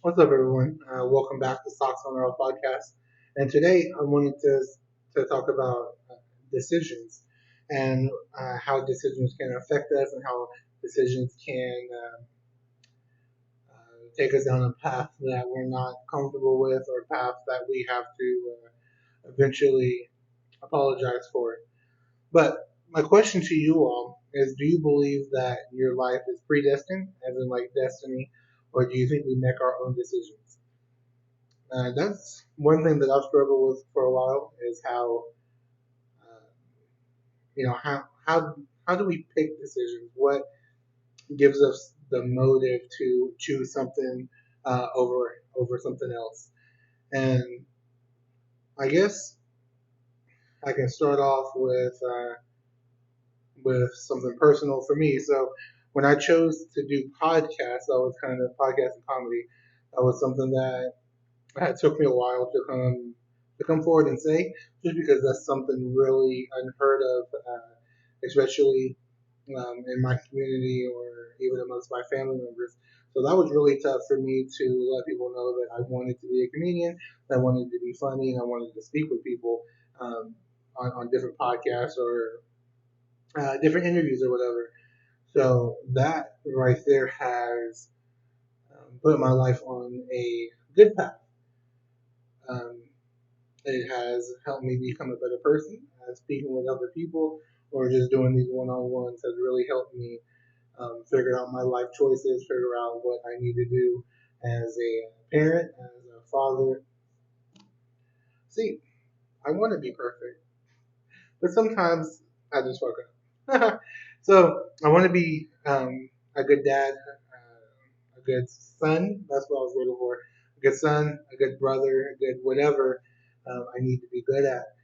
What's up, everyone? Welcome back to Stocks on Our podcast. And today I wanted to talk about decisions and how decisions can affect us and how decisions can take us down a path that we're not comfortable with or a path that we have to eventually apologize for. But my question to you all is: do you believe that your life is predestined, as in like destiny, or do you think we make our own decisions? That's one thing that I've struggled with for a while is how uh, how do we pick decisions? What gives us the motive to choose something over something else? And I guess I can start off with something personal for me. So when I chose to do podcasts, that was kind of podcast and comedy. That was something that it took me a while to come forward and say, just because that's something really unheard of, especially in my community or even amongst my family members. So that was really tough for me to let people know that I wanted to be a comedian, that I wanted to be funny, and I wanted to speak with people on different podcasts or different interviews or whatever. So that right there has put my life on a good path. Um, It has helped me become a better person. Speaking with other people or just doing these one-on-ones has really helped me figure out my life choices, figure out what I need to do as a parent, as a father. See, I want to be perfect, but sometimes I just fuck up. So I want to be a good dad, a good son. That's what I was looking for. A good son, a good brother, a good whatever I need to be good at.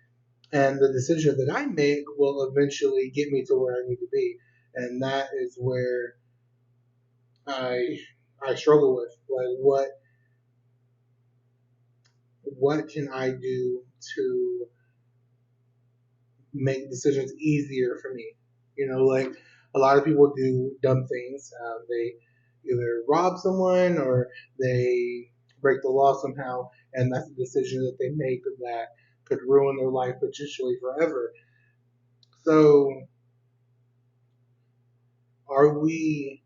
And the decision that I make will eventually get me to where I need to be, and that is where I I struggle with like what can I do to make decisions easier for me. Like a lot of people do dumb things. They either rob someone or they break the law somehow, and that's a decision that they make that could ruin their life potentially forever. So, are we?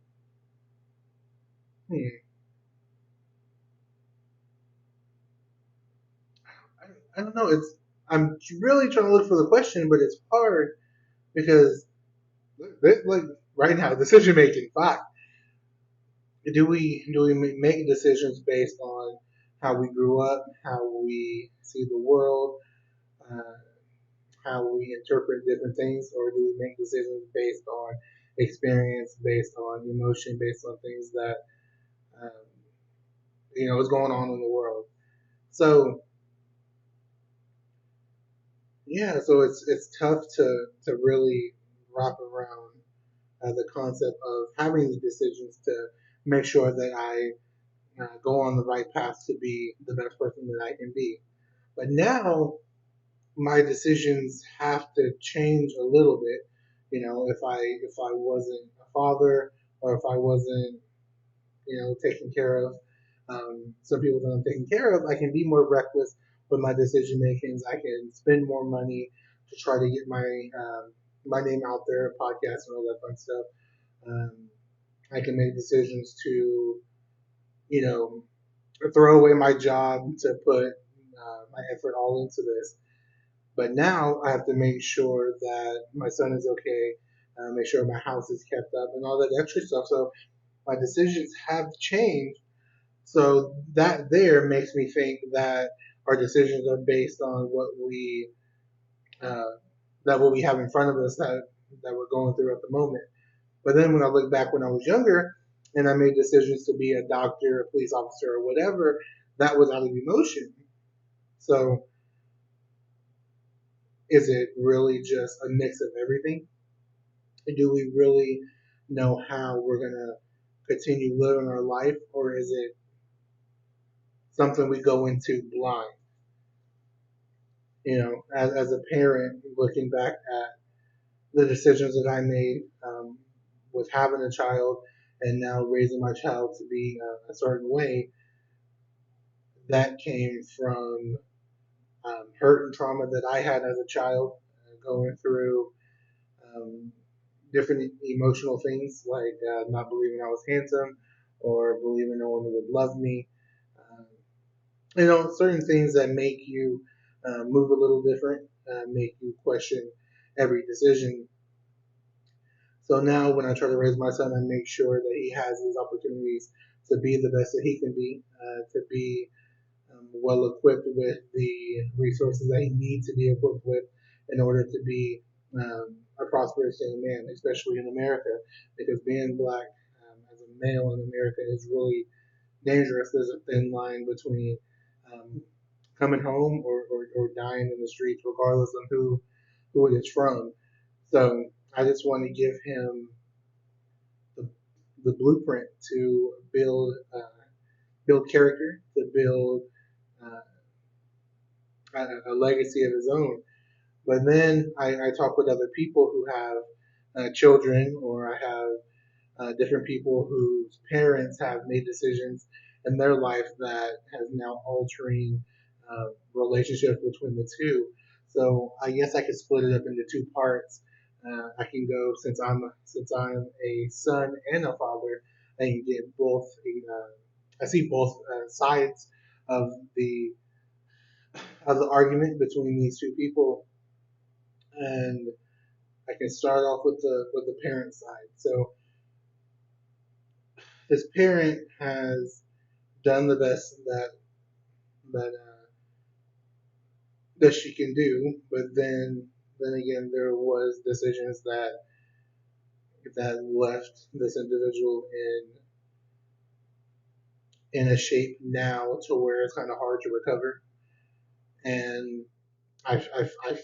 Hmm, I don't know. I'm really trying to look for the question, but it's hard because like right now, decision making. Fuck. Do we make decisions based on how we grew up, how we see the world, uh, how we interpret different things, or do we make decisions based on experience, based on emotion, based on things that um, is going on in the world? So yeah, so it's tough to really wrap around the concept of having the decisions to make sure that I go on the right path to be the best person that I can be. But now my decisions have to change a little bit. If I wasn't a father or if I wasn't taken care of some people that I'm taking care of, I can be more reckless with my decision makings. I can spend more money to try to get my name out there, podcasts and all that fun stuff. Um, I can make decisions to you know throw away my job to put my effort all into this. But now I have to make sure that my son is okay, make sure my house is kept up, and all that extra stuff. So my decisions have changed. So that there makes me think that our decisions are based on uh, what we have in front of us that we're going through at the moment. But then when I look back when I was younger and I made decisions to be a doctor, a police officer, or whatever, that was out of emotion. So is it really just a mix of everything? Do we really know how we're going to continue living our life, or is it something we go into blind? As a parent, looking back at the decisions that I made with having a child and now raising my child to be a certain way, that came from hurt and trauma that I had as a child, going through um, different emotional things like not believing I was handsome or believing no one would love me. Um, certain things that make you move a little different, make you question every decision. So now when I try to raise my son, I make sure that he has these opportunities to be the best that he can be, to be well equipped with the resources that he needs to be equipped with in order to be a prosperous young man, especially in America, because being black as a male in America is really dangerous. There's a thin line between um, coming home or dying in the streets, regardless of who it is from. So I just want to give him the, the blueprint to build character, to build a legacy of his own. But then I talk with other people who have children, or I have different people whose parents have made decisions in their life that has now altering relationships between the two. So I guess I could split it up into two parts. I can go since I'm a son and a father. I can get both. I see both sides of the the argument between these two people, and I can start off with the parent side. So his parent has done the best that she can do, but then again, there was decisions that left this individual in a shape now to where it's kind of hard to recover. And I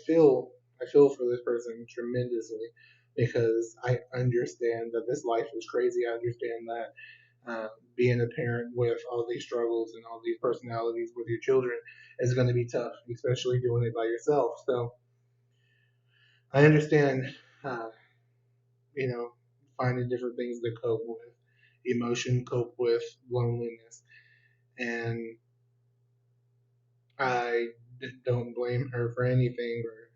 feel for this person tremendously because I understand that this life is crazy. I understand that being a parent with all these struggles and all these personalities with your children is going to be tough, especially doing it by yourself. So I understand, uh, you know, finding different things to cope with emotion, cope with loneliness, and I don't blame her for anything, or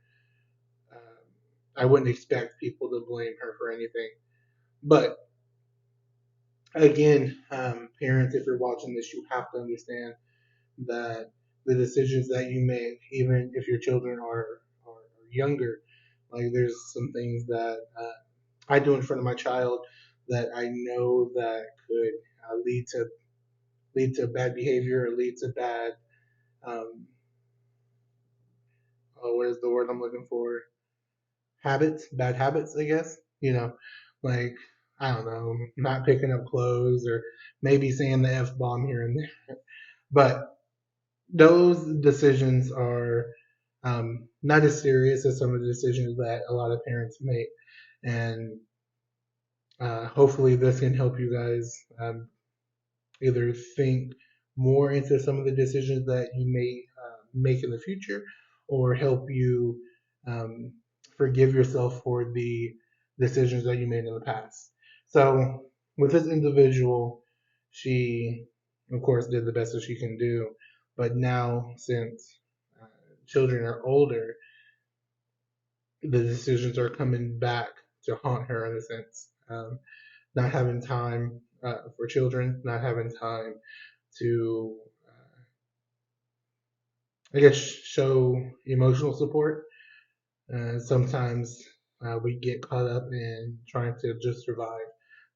I wouldn't expect people to blame her for anything. But again, parents, if you're watching this, you have to understand that the decisions that you make, even if your children are younger, like there's some things that I do in front of my child that I know that could lead to bad behavior or lead to bad um, what is the word I'm looking for? Habits, bad habits, I guess. Like I don't know, not picking up clothes or maybe saying the f bomb here and there. But those decisions are not as serious as some of the decisions that a lot of parents make, and hopefully this can help you guys either think more into some of the decisions that you may make in the future, or help you um, forgive yourself for the decisions that you made in the past. So, with this individual, she, of course, did the best that she can do, but now, since uh, children are older, the decisions are coming back to haunt her in a sense. Not having time for children, not having time to, I guess, show emotional support. Sometimes we get caught up in trying to just survive,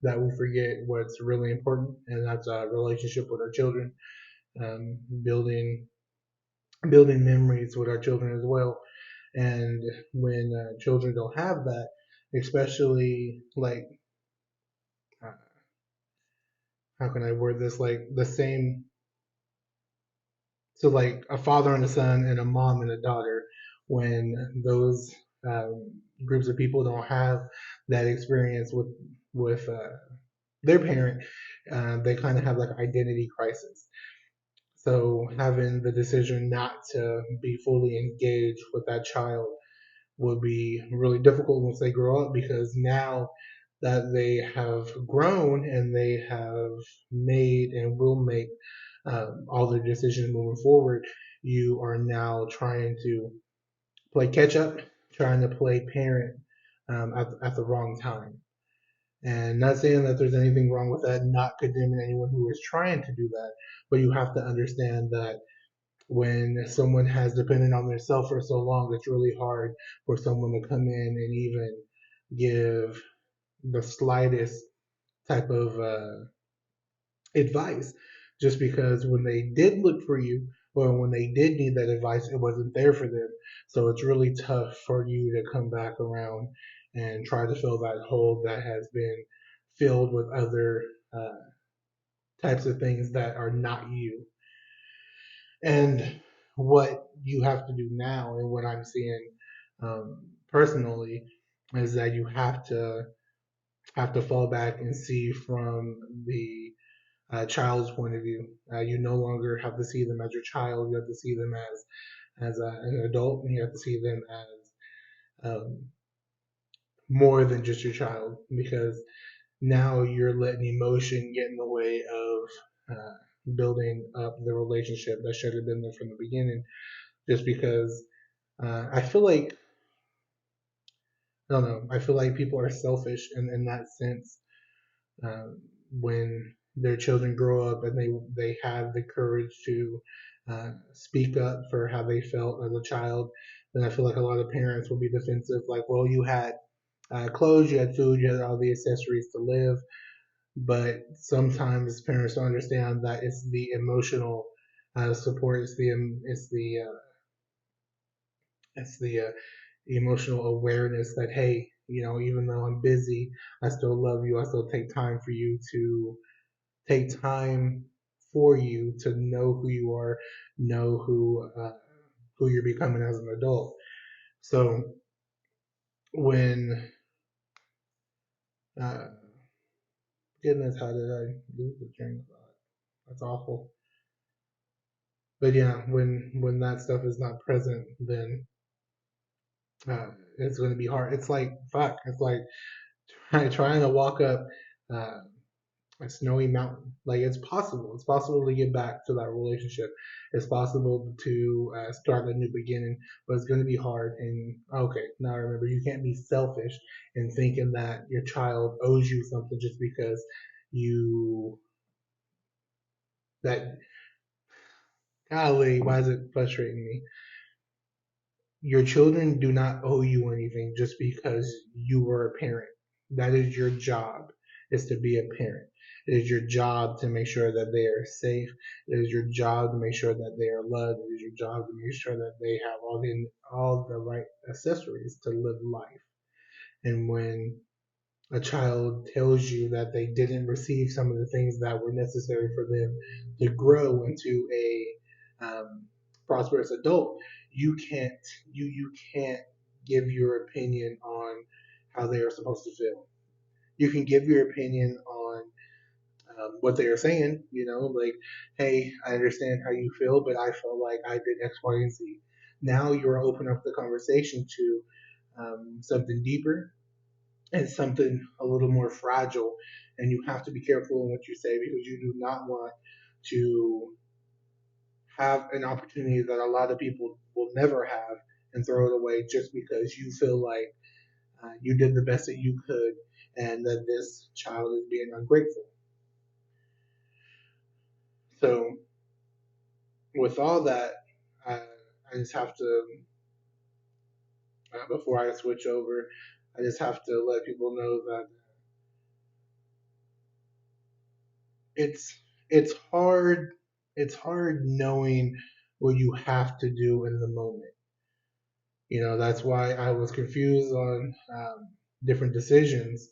that we forget what's really important, and that's a relationship with our children, um, building building memories with our children as well. And when children don't have that, especially like uh, how can I word this, like the same, so like a father and a son and a mom and a daughter, when those um, groups of people don't have that experience with their parent, they kind of have like identity crisis. So having the decision not to be fully engaged with that child would be really difficult once they grow up, because now that they have grown and they have made and will make all their decisions moving forward, you are now trying to play catch up, trying to play parent at the wrong time. And not saying that there's anything wrong with that, not condemning anyone who is trying to do that, but you have to understand that when someone has depended on themselves for so long, it's really hard for someone to come in and even give the slightest type of advice, just because when they did look for you or when they did need that advice, it wasn't there for them. So it's really tough for you to come back around and try to fill that hole that has been filled with other uh, types of things that are not you. And what you have to do now, and what I'm seeing personally, is that you have to fall back and see from the child's point of view. You no longer have to see them as your child. You have to see them as an adult, and you have to see them as more than just your child, because now you're letting emotion get in the way of building up the relationship that should have been there from the beginning. Just because I feel like I don't know. I feel like people are selfish in that sense um, when their children grow up and they have the courage to speak up for how they felt as a child. Then I feel like a lot of parents will be defensive, like, well, you had clothes, you had food, you had all the accessories to live. But sometimes parents don't understand that it's the emotional support, it's the emotional awareness that, hey, even though I'm busy, I still love you. I still take time for you to take time for you to know who you are, know who you're becoming as an adult. So when uh, goodness, how did I lose the train of thought? That's awful. But yeah, when that stuff is not present, then it's going to be hard. It's like fuck. It's like trying to walk up uh, a snowy mountain. Like it's possible. It's possible to get back to that relationship. It's possible to start a new beginning, but it's going to be hard. And okay, now remember, you can't be selfish in thinking that your child owes you something just because you that golly, why is it frustrating me? Your children do not owe you anything just because you were a parent. That is your job, is to be a parent. It is your job to make sure that they are safe. It is your job to make sure that they are loved. It is your job to make sure that they have all the right accessories to live life. And when a child tells you that they didn't receive some of the things that were necessary for them to grow into a prosperous adult, you can't you can't give your opinion on how they are supposed to feel. You can give your opinion on what they are saying, like, hey, I understand how you feel, but I felt like I did X, Y, and Z. Now you're open up the conversation to something deeper and something a little more fragile. And you have to be careful in what you say, because you do not want to have an opportunity that a lot of people will never have and throw it away just because you feel like you did the best that you could and that this child is being ungrateful. So, with all that, uh, I just have to, before I switch over, I just have to let people know that it's it's hard knowing what you have to do in the moment. That's why I was confused on different decisions,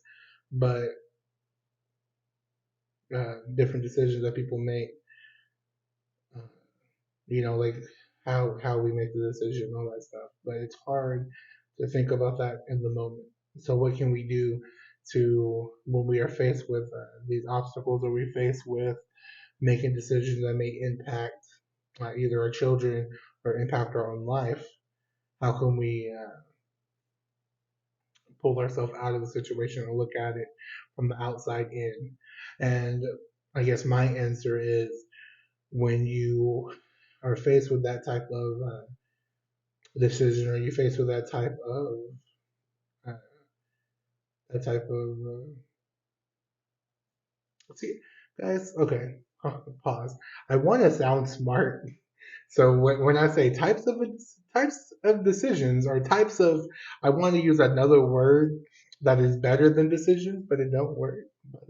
but different decisions that people make. Uh, like how we make the decision, all that stuff. But it's hard to think about that in the moment. So what can we do to when we are faced with these obstacles, or we faced with making decisions that may impact either our children or impact our own life? How can we pull ourselves out of the situation and look at it from the outside in? And I guess my answer is when you are faced with that type of decision, or you faced with uh, that type of let's see, guys. Okay, pause. I want to sound smart, so when I say types of decisions or types of, I want to use another word that is better than decisions, but it don't work. But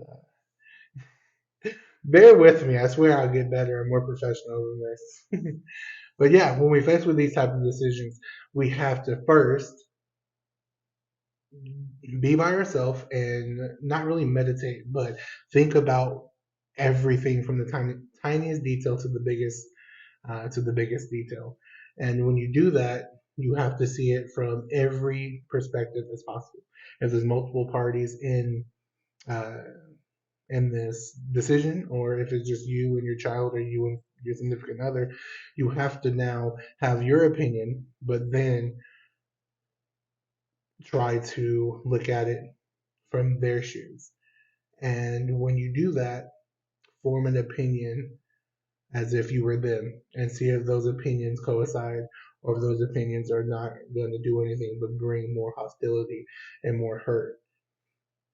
bear with me. I swear I'll get better and more professional than this. But yeah, when we face with these type of decisions, we have to first be by yourself and not really meditate, but think about everything from the tiniest detail to the biggest detail. And when you do that, you have to see it from every perspective as possible. If there's multiple parties uh, in this decision, or if it's just you and your child, or you and your significant other, you have to now have your opinion, but then try to look at it from their shoes. And when you do that, form an opinion as if you were them and see if those opinions coincide, or if those opinions are not going to do anything but bring more hostility and more hurt.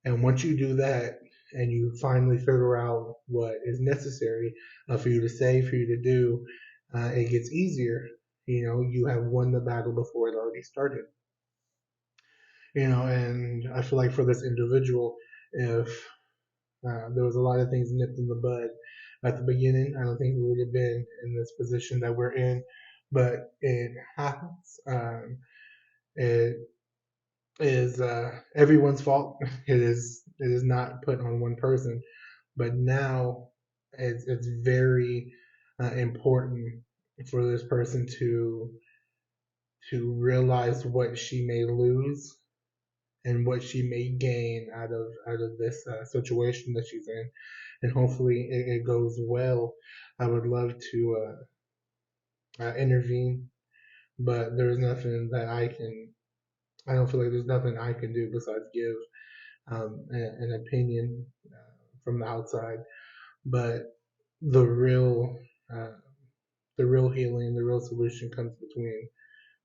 And once you do that and you finally figure out what is necessary for you to say, for you to do, it gets easier. You know, you have won the battle before it already started. You know, and I feel like for this individual, if there was a lot of things nipped in the bud at the beginning, I don't think we would have been in this position that we're in. But it happens. It is everyone's fault. It is not put on one person. But now it's very important for this person to realize what she may lose and what she may gain out of this situation that she's in, and hopefully it goes well. I would love to intervene, but there's nothing that I can. I don't feel like there's nothing I can do besides give an opinion from the outside. But the real uh, the real healing, the real solution comes between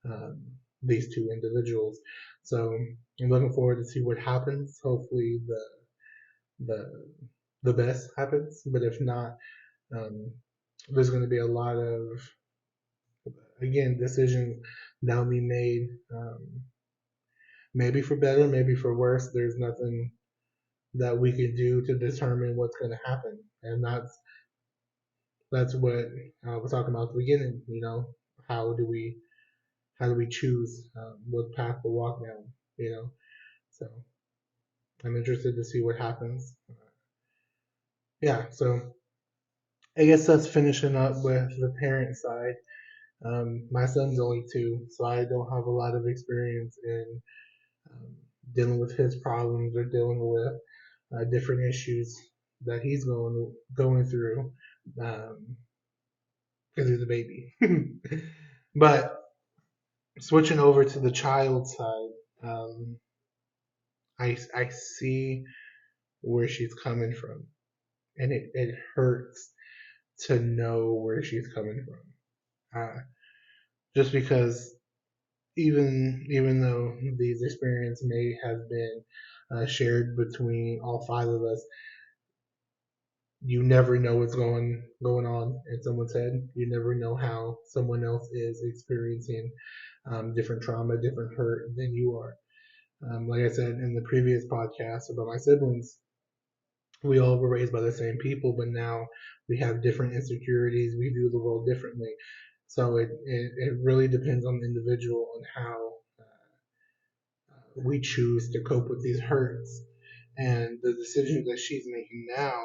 um, these two individuals. So I'm looking forward to see what happens. Hopefully the the best happens, but if not, um, there's going to be a lot of again decisions that will be made. Maybe for better, maybe for worse. There's nothing that we can do to determine what's going to happen, and that's what I was talking about at the beginning. You know, how do we how do we choose what path to walk down? You know, so I'm interested to see what happens. Yeah, so I guess that's finishing up with the parent side. My son's only 2, so I don't have a lot of experience in um, dealing with his problems or dealing with different issues that he's going through because he's a baby. But switching over to the child side, um, I see where she's coming from, and it hurts to know where she's coming from. Just because even though these experiences may have been shared between all 5 of us, you never know what's going on in someone's head. You never know how someone else is experiencing different trauma, different hurt than you are. Like I said in the previous podcast about my siblings, we all were raised by the same people, but now we have different insecurities. We view the world differently. So it really depends on the individual and how we choose to cope with these hurts. And the decision that she's making now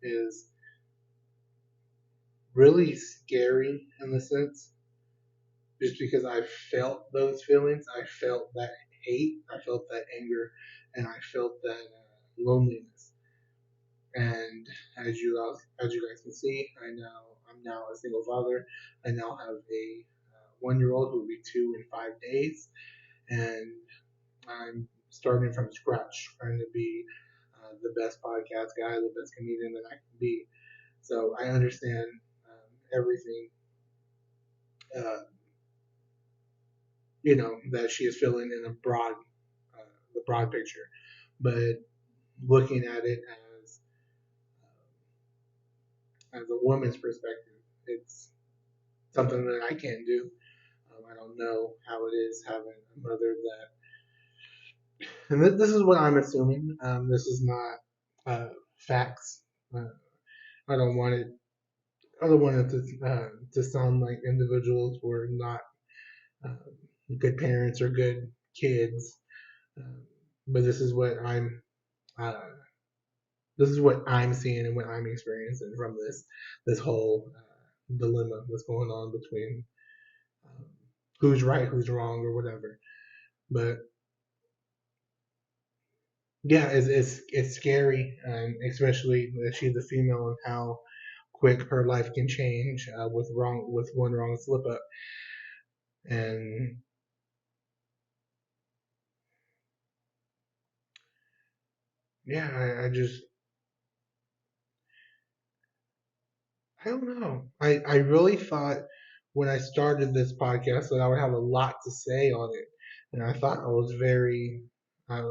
is really scary in the sense, just because I felt those feelings. I felt that hate, I felt that anger, and I felt that loneliness. And as you guys can see, I'm now a single father. I now have a 1 year old who will be 2 in 5 days, and I'm starting from scratch, trying to be the best podcast guy, the best comedian that I can be. So I understand everything, uh, that she is feeling in the broad picture. But looking at it as a woman's perspective, it's something that I can't do. I don't know how it is having a mother and this is what I'm assuming. This is not facts. Uh, I don't want it. I don't want it to sound like individuals were not uh, good parents or good kids. Uh, but uh, this is what I'm seeing and what I'm experiencing from this whole dilemma that's going on between um, who's right, who's wrong, or whatever. But yeah, it's scary, and especially that she's a female and how quick her life can change with one wrong slip up. And yeah, I don't know. I really thought when I started this podcast that I would have a lot to say on it, and I thought I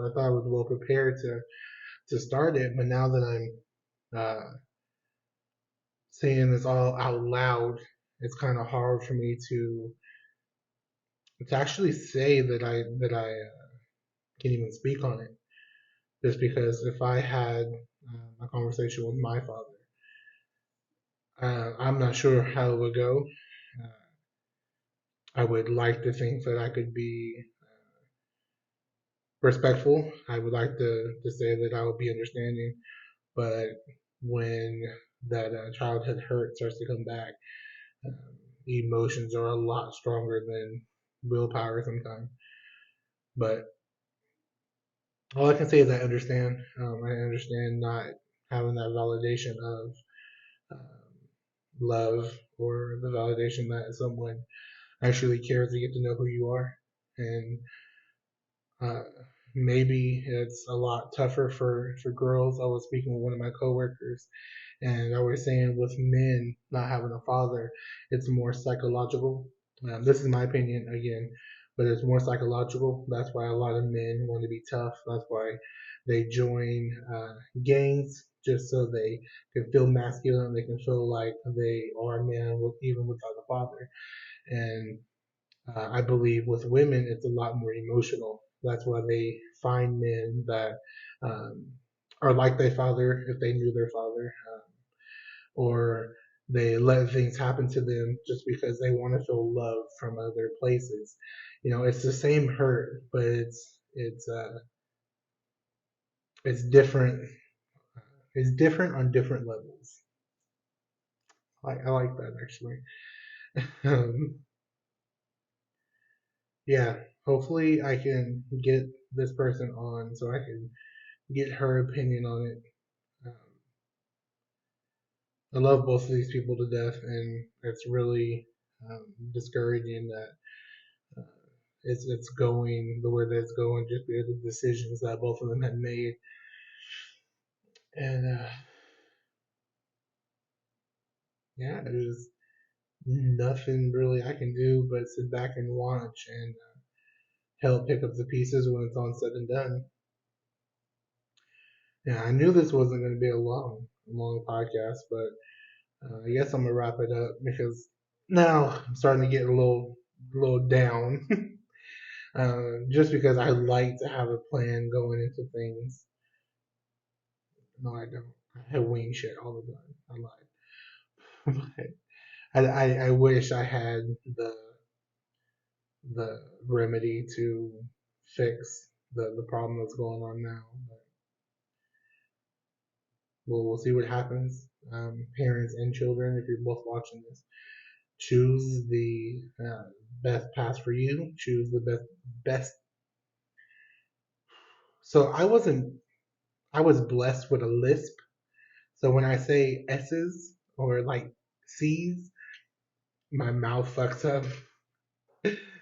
thought I was well prepared to start it. But now that I'm saying this all out loud, it's kind of hard for me to actually say that I can even speak on it. Just because if I had a conversation with my father, I'm not sure how it would go. Uh, I would like to think that I could be respectful. I would like to say that I would be understanding. But when that childhood hurt starts to come back, emotions are a lot stronger than willpower sometimes. But all I can say is I understand. I understand not having that validation of um, love or the validation that someone actually cares to get to know who you are. And uh, maybe it's a lot tougher for girls. I was speaking with one of my coworkers, and I was saying with men not having a father, it's more psychological. This is my opinion again, but it's more psychological. That's why a lot of men want to be tough. That's why they join gangs just so they can feel masculine. They can feel like they are a man even without a father. And I believe with women, it's a lot more emotional. That's why they find men that um, are like their father if they knew their father, or they let things happen to them just because they want to feel love from other places. It's the same hurt, but it's different. It's different on different levels. I like that actually. um, yeah, hopefully I can get this person on so I can get her opinion on it. Um, I love both of these people to death, and it's really discouraging that uh, it's going the way that it's going just because of the decisions that both of them had made. And yeah, there's nothing really I can do but sit back and watch and help pick up the pieces when it's all said and done. Yeah, I knew this wasn't going to be a long podcast, but I guess I'm gonna wrap it up because now I'm starting to get little down. Just because I like to have a plan going into things. No, I don't. I wing shit all the time. I lied. But I wish I had the remedy to fix the problem that's going on now. But we'll see what happens. Parents and children, if you're both watching this, choose the best path for you. Choose the best. So I was blessed with a lisp. So when I say S's or like C's, my mouth fucks up.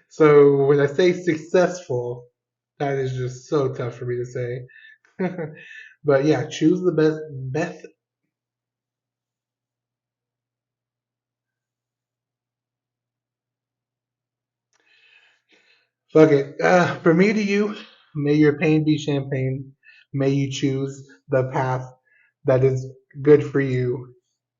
So when I say successful, that is just so tough for me to say. But yeah, choose the best Fuck it. From me to you, may your pain be champagne. May you choose the path that is good for you